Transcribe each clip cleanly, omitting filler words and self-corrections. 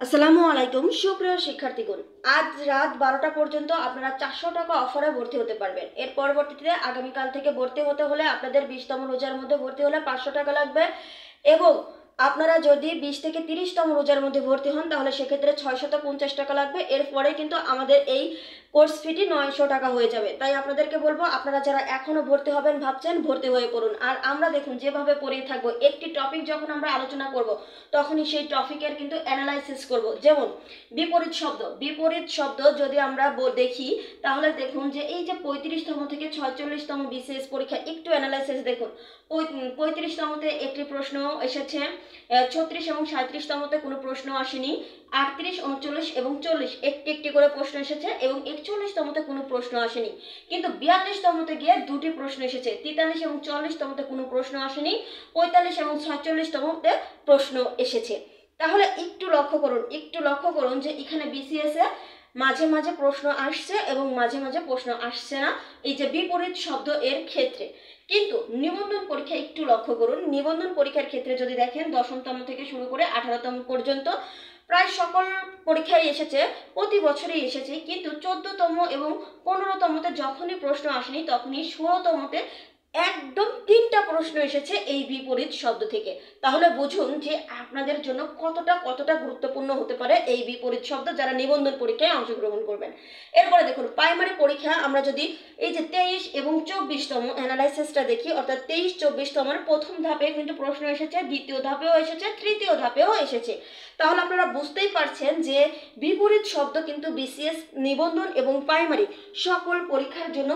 আসসালামু আলাইকুম সুপ্রিয় শিক্ষার্থীগণ। আজ রাত 12টা পর্যন্ত আপনারা 400 টাকা অফারে ভর্তি হতে পারবেন। এর পরবর্তীতে আগামীকাল থেকে ভর্তি হতে হলে আপনাদের 20তম রোজার মধ্যে ভর্তি হলে 500 টাকা লাগবে এবং আপনারা যদি 20 থেকে 30তম রোজার মধ্যে ভর্তি হন তাহলে সেক্ষেত্রে 650 টাকা লাগবে। এরপরে কিন্তু আমাদের এই কোর্স ফিটি 900 টাকা হয়ে যাবে। তাই আপনাদেরকে বলবো, আপনারা যারা এখনো ভর্তি হবেন ভাবছেন, ভর্তি হয়ে পড়ুন। আর আমরা দেখুন যেভাবে পড়িয়ে থাকবো, একটি টপিক যখন আমরা আলোচনা করব তখনই সেই টপিকের কিন্তু অ্যানালাইসিস করব। যেমন বিপরীত শব্দ যদি আমরা দেখি তাহলে দেখুন যে এই যে 35তম থেকে 46তম বিসিএস পরীক্ষা একটু অ্যানালাইসিস দেখুন। 35তমতে একটি প্রশ্ন এসেছে, 36 এবং 37তমতে কোনো প্রশ্ন আসেনি, 38, 39 এবং 40 একটি একটি করে প্রশ্ন এসেছে এবং 41তমতে কোনো প্রশ্ন আসেনি। কিন্তু 42তমতে গিয়ে দুটি প্রশ্ন এসেছে, 43 এবং 40তমতে কোনো প্রশ্ন আসেনি, 45 এবং 46তমতে প্রশ্ন এসেছে। তাহলে একটু লক্ষ্য করুন যে এখানে বিসিএস এ মাঝে মাঝে প্রশ্ন আসছে এবং মাঝে মাঝে প্রশ্ন আসছে না, এই যে বিপরীত শব্দ এর ক্ষেত্রে। কিন্তু নিবন্ধন পরীক্ষা একটু লক্ষ্য করুন, নিবন্ধন পরীক্ষার ক্ষেত্রে যদি দেখেন 10তম থেকে শুরু করে 18তম পর্যন্ত প্রায় সকল পরীক্ষায় এসেছে, প্রতি বছরই এসেছে। কিন্তু 14তম এবং 15তমতে যখনই প্রশ্ন আসেনি তখনই 16তমতে একদম 3টা প্রশ্ন এসেছে এই বিপরীত শব্দ থেকে। তাহলে বুঝুন যে আপনাদের জন্য কতটা গুরুত্বপূর্ণ হতে পারে এই বিপরীত শব্দ যারা নিবন্ধন পরীক্ষায় অংশগ্রহণ করবেন। এরপরে দেখুন প্রাইমারি পরীক্ষা আমরা যদি এই যে 23 এবং 24তম অ্যানালাইসিসটা দেখি, অর্থাৎ 23-24তমের প্রথম ধাপে কিন্তু প্রশ্ন এসেছে, দ্বিতীয় ধাপেও এসেছে, তৃতীয় ধাপেও এসেছে। তাহলে আপনারা বুঝতেই পারছেন যে বিপরীত শব্দ কিন্তু বিসিএস, নিবন্ধন এবং প্রাইমারি সকল পরীক্ষার জন্য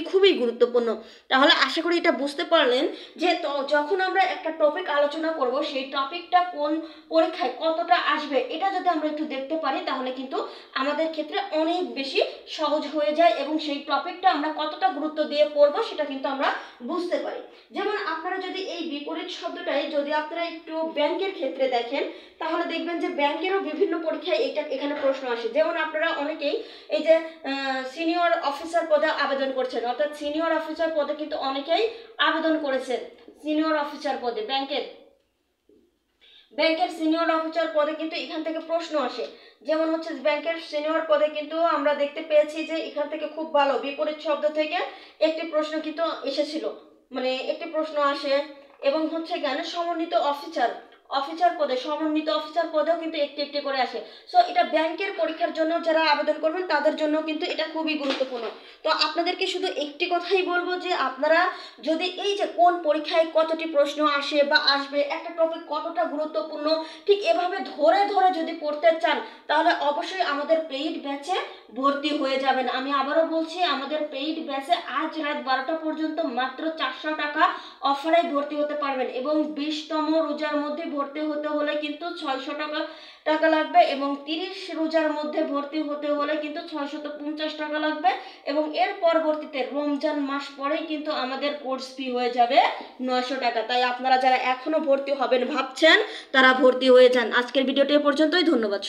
খুবই গুরুত্বপূর্ণ। তাহলে আশা করি এটা বুঝতে পারলেন যে যখন আমরা একটা টপিক আলোচনা করব সেই টপিকটা কোন পরীক্ষায় কতটা আসবে এটা যদি আমরা একটু দেখতে পারি তাহলে কিন্তু আমাদের ক্ষেত্রে অনেক বেশি সহজ হয়ে যায় এবং সেই টপিকটা আমরা কতটা গুরুত্ব দিয়ে পড়বো সেটা কিন্তু আমরা বুঝতে পারি। যেমন আপনারা যদি এই বিপরীত শব্দটাই যদি আপনারা একটু ব্যাংকের ক্ষেত্রে দেখেন তাহলে দেখবেন যে ব্যাংকেরও বিভিন্ন পরীক্ষায় এখানে প্রশ্ন আসে। যেমন আপনারা অনেকেই এই যে সিনিয়র অফিসার পদে আবেদন করছেন, অর্থাৎ সিনিয়র অফিসার পদে কিন্তু অনেকেই আবেদন করেছেন। সিনিয়র অফিসার পদে ব্যাংকের সিনিয়র অফিসার পদে কিন্তু এখান থেকে প্রশ্ন আসে। যেমন হচ্ছে ব্যাংকের সিনিয়র পদে কিন্তু আমরা দেখতে পেয়েছি যে এখান থেকে খুব ভালো বিপরীত শব্দ থেকে একটি প্রশ্ন কিন্তু এসেছিল, মানে একটি প্রশ্ন আসে। এবং হচ্ছে জ্ঞানের সমন্বিত সমন্বিত অফিসার পদেও কিন্তু একটি একটি করে আসে। সো এটা ব্যাংকের পরীক্ষার জন্য যারা আবেদন করবেন তাদের জন্য কিন্তু এটা খুবই গুরুত্বপূর্ণ। তো আপনাদেরকে শুধু একটি কথাই বলবো যে আপনারা যদি এই যে কোন পরীক্ষায় কতটি প্রশ্ন আসে বা আসবে, একটা টপিক কতটা গুরুত্বপূর্ণ ঠিক এভাবে ধরে যদি পড়তে চান তাহলে অবশ্যই আমাদের পেইড ব্যাচে ভর্তি হয়ে যাবেন। আমি আবারও বলছি, আমাদের পেইড ব্যাচে আজ রাত 12টা পর্যন্ত মাত্র 400 টাকা অফারে ভর্তি হতে পারবেন এবং 20তম রোজার মধ্যে ভর্তি হতে হলে কিন্তু 600 টাকা লাগবে এবং 30 রোজার মধ্যে ভর্তি হতে হলে কিন্তু 650 টাকা লাগবে এবং এর পরবর্তীতে রমজান মাস পরেই কিন্তু আমাদের কোর্স ফি হয়ে যাবে 900 টাকা। তাই আপনারা যারা এখনো ভর্তি হবেন ভাবছেন তারা ভর্তি হয়ে যান। আজকের ভিডিওটি এ পর্যন্তই, ধন্যবাদ।